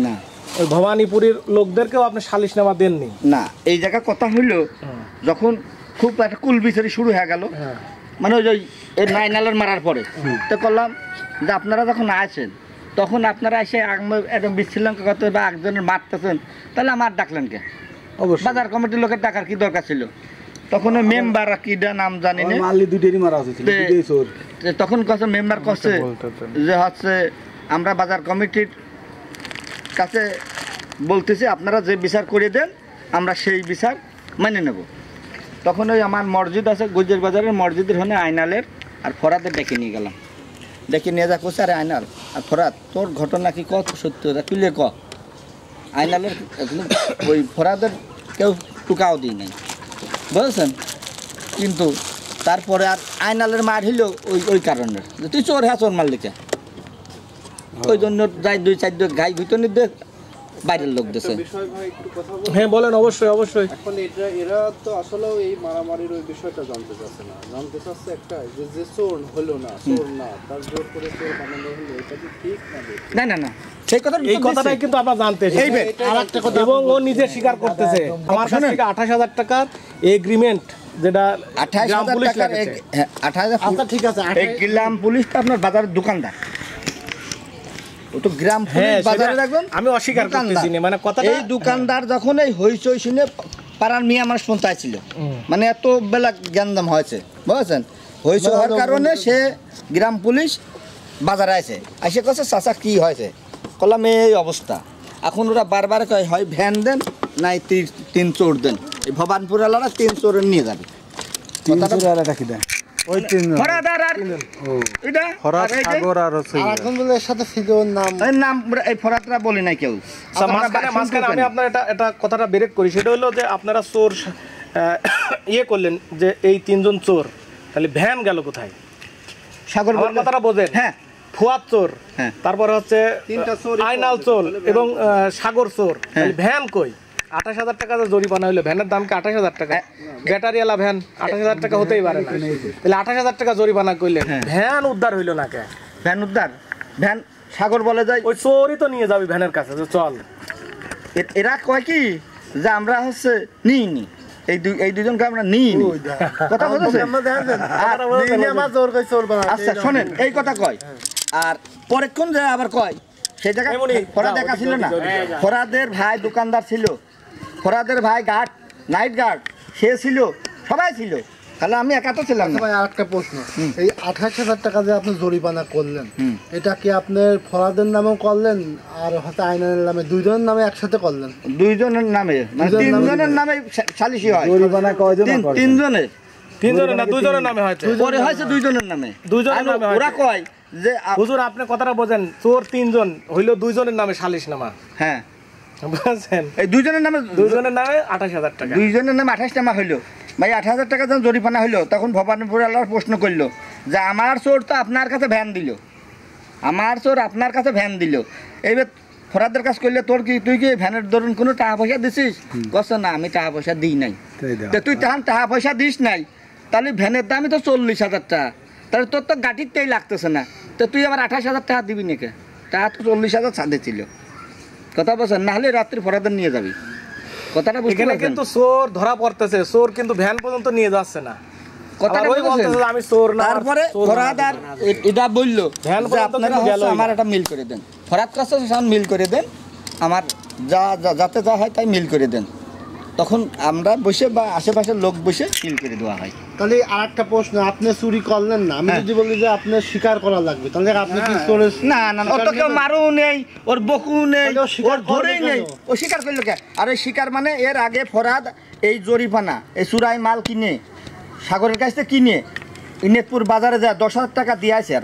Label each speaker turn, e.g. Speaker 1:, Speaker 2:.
Speaker 1: না
Speaker 2: ওই ভবানীপুরের লোকদেরকেও আপনি সালিশনামা দেননি?
Speaker 1: না, এই জায়গা কথা হইলো যখন খুব একটা কুলবিচারি শুরু হয়ে গেল, মানে ওই যে নাইনালের মারার পরে তো করলাম যে আপনারা যখন আসেন তখন আপনারা এসে একদম বিশৃঙ্খলা করতে বা একজনের মারতেছেন, তাহলে আমার ডাকলেন কে? বাজার কমিটির লোকের ডাকার কি দরকার ছিল? তখন ওই মেম্বার কি নাম জানি না, তখন কছে মেম্বার কছে যে হচ্ছে আমরা বাজার কমিটির কাছে বলতেছি আপনারা যে বিচার করে দেন আমরা সেই বিচার মেনে নেব। তখন ওই আমার মসজিদ আছে গুজের বাজারের মসজিদের ওখানে আইনালের আর ফরাদের ডেকে নিয়ে গেলাম। ডেকে নিয়ে যা করছে, আরে আইনাল আর ফরাদ তোর ঘটনা কি কত সত্য তুলে ক। আইনালের ওই ফরাদের কেউ টুকাও দিই নাই, বুঝেছেন? কিন্তু তারপরে আর আইনালের মার হইল ওই কারণে তুই চোর, হ্যাঁ চোর মারলি কে, ওই জন্য যাই 2-4 গাই ভিতরে দিয়ে বাইরের লোক দেশে।
Speaker 2: হ্যাঁ বলেন, অবশ্যই অবশ্যই।
Speaker 3: এখন এরা তো আসলে এই মারামারির ওই বিষয়টা জানতে চাচ্ছে না, জানতে চাচ্ছে একটা যে চোর হলো না, চোর না তার জোর করে চোর বানানো হলো, এটা কি ঠিক না?
Speaker 1: না না না, সেই কথা, এই
Speaker 2: কথাটাই কিন্তু আমরা জানতে চাই। আরেকটা কথা, এবং ও নিজে স্বীকার করতেছে আমার কাছ থেকে 28,000 টাকার এগ্রিমেন্ট, যেটা
Speaker 1: 28,000 টাকার। হ্যাঁ 28,000।
Speaker 3: আচ্ছা ঠিক আছে,
Speaker 1: এই গ্রাম পুলিশটা আপনার বাজারের দোকানদার, ও তো গ্রাম পুলিশ বাজারে রাখবেন।
Speaker 2: আমি অস্বীকার করতেছি না, মানে কথাটা
Speaker 1: এই দোকানদার যখন এই হইচই শুনে পাড়ার মিয়া মানুষ শুনতে ছিল, মানে এত বেলা জ্ঞানদাম হয়েছে, বুঝেছেন? হইচই হওয়ার কারণে সে গ্রাম পুলিশ বাজারে আছে, এসে কাছে চাচা কি হয়েছে, কলাম এই অবস্থা। এখন ওরা বারবার কয় হয় ভ্যান দেন নাই 3 চোর দেন, এই ভবানপুর এলাকা 3 চোর নিয়ে যাবে।
Speaker 3: কি দেয় ওই 3
Speaker 1: ফরাদার আর এটা
Speaker 3: ফরাদ সাগর আর হচ্ছে এখন বলে এর সাথে ছিল নাম,
Speaker 1: এই নাম এই ফরাদরা বলে নাই কেউ।
Speaker 2: মাঝখানে আমি আপনার এটা কথাটা ব্রেক করি, সেটা হলো যে আপনারা চোর ইয়ে করলেন যে এই 3 জন চোর, তাহলে ভ্যান গেল কোথায়?
Speaker 1: সাগর
Speaker 2: আমার কথাটা বোঝেন। হ্যাঁ, ফুয়াদ চোর, তারপরে হচ্ছে
Speaker 3: 3টা চোর,
Speaker 2: আইনাল চোর এবং সাগর চোর, তাহলে ভ্যান কই? 28,000 টাকা জরিমানা হইলো, ভ্যানের দাম কি 28,000 টাকা? ব্যাটারিওয়ালা ভ্যান 28,000 টাকা হতেই পারে না, তাহলে 28,000 টাকা জরিমানা করলেন, ভ্যান উদ্ধার হইলো না কে?
Speaker 1: ভ্যান উদ্ধার, ভ্যান সাগর বলে যায়
Speaker 2: ওই চোরই তো নিয়ে যাবি ভ্যানের কাছে, যে চল।
Speaker 1: এরা কয় কি যে আমরা হচ্ছে নিইনি, এই দুজনকে আমরা নিইনি, কথা বলছে। আচ্ছা শোনেন, এই কথা কয়, আর পরেক্ষণ যায় আবার কয় সেই জায়গায় ফরাদ একা ছিল না, ফরাদের ভাই দোকানদার ছিল, ফরাদের ভাই গার্ড, নাইট গার্ড সে ছিল, সবাই ছিল, তাহলে আমি একা তো ছিলাম না।
Speaker 3: ভাই আরেকটা প্রশ্ন, এই 28,000 টাকা যে আপনি জরিমানা করলেন, এটা কি আপনার ফরাদের নামেও করলেন আর হয়তো আইনানের নামে, দুইজনের নামে একসাথে করলেন?
Speaker 1: দুইজনের নামে, মানে 3 জনের নামে সালিশি হয়।
Speaker 3: জরিমানা কয়জন?
Speaker 1: 3 জনের,
Speaker 2: 3 জনের না 2 জনের নামে হয়েছে,
Speaker 1: পরে হয়েছে 2 জনের নামে।
Speaker 2: 2 জনের নামে।
Speaker 1: ওরা কয় যে
Speaker 2: হুজুর আপনি কথাটা বোঝেন, চোর 3 জন হইলো, 2 জনের নামে সালিশনামা।
Speaker 1: হ্যাঁ
Speaker 2: বুঝছেন,
Speaker 1: এই 2 জনের নামে,
Speaker 2: 2 জনের নামে 28,000 টাকা,
Speaker 1: 2 জনের নামে 28 টাকা হইলো। ভাই 28,000 টাকা যখন জরিমানা হইলো, তখন ভবানীপুর আল্লাহর প্রশ্ন করলো যে আমার চোর তো আপনার কাছে ভ্যান দিল, আমার চোর আপনার কাছে ভ্যান দিল, এইবার ফরাদের কাজ করলে তোর কি, তুই কি ভ্যানের ধরুন কোনো টাকা পয়সা দিছিস? কষ্ট না, আমি টাকা পয়সা দিই নাই। তুই তখন টাকা পয়সা দিস নাই, তাহলে ভ্যানের দামই তো 40,000 টাকা, তাহলে তোর তো গাড়িরটাই লাগতেছে না, তো তুই আবার 28,000 টাকা দিবি নাকি? টাকা তো 40,000 ছাদে ছিল, কথা বলছেন, না হলে রাত্রি ফরাদের নিয়ে যাবি, কথাটা বুঝতে পারছেন?
Speaker 2: কিন্তু চোর ধরা পড়তেছে, চোর কিন্তু ভ্যান পর্যন্ত নিয়ে যাচ্ছে না, কথাটা বলতেছে আমি চোর না।
Speaker 1: তারপরে ফরাদ আর এটা বললো যে আপনারা আমার একটা মিল করে দেন, ফরাদ কাছে মিল করে দেন, আমার যাতে যা হয় তাই মিল করে দেন, তখন আমরা বসে বা আশেপাশের লোক বসে মিল করে দেওয়া হয়।
Speaker 3: তাহলে আরেকটা প্রশ্ন, আপনি চুরি করলেন না, আমি যদি বলি যে আপনার স্বীকার করা লাগবে, তাহলে আপনি কি চোরের?
Speaker 1: না না, ওর তো কেউ মারও নেই, ওর বকু নেই, ওর ধরেই নেই, ও স্বীকার করলো কে? আর এই স্বীকার মানে এর আগে ফরাদ এই জরিপানা, এই চুরাই মাল কিনে সাগরের কাছ থেকে কিনে ইনেতপুর বাজারে যায় 10,000 টাকা দিয়ে আছে। আর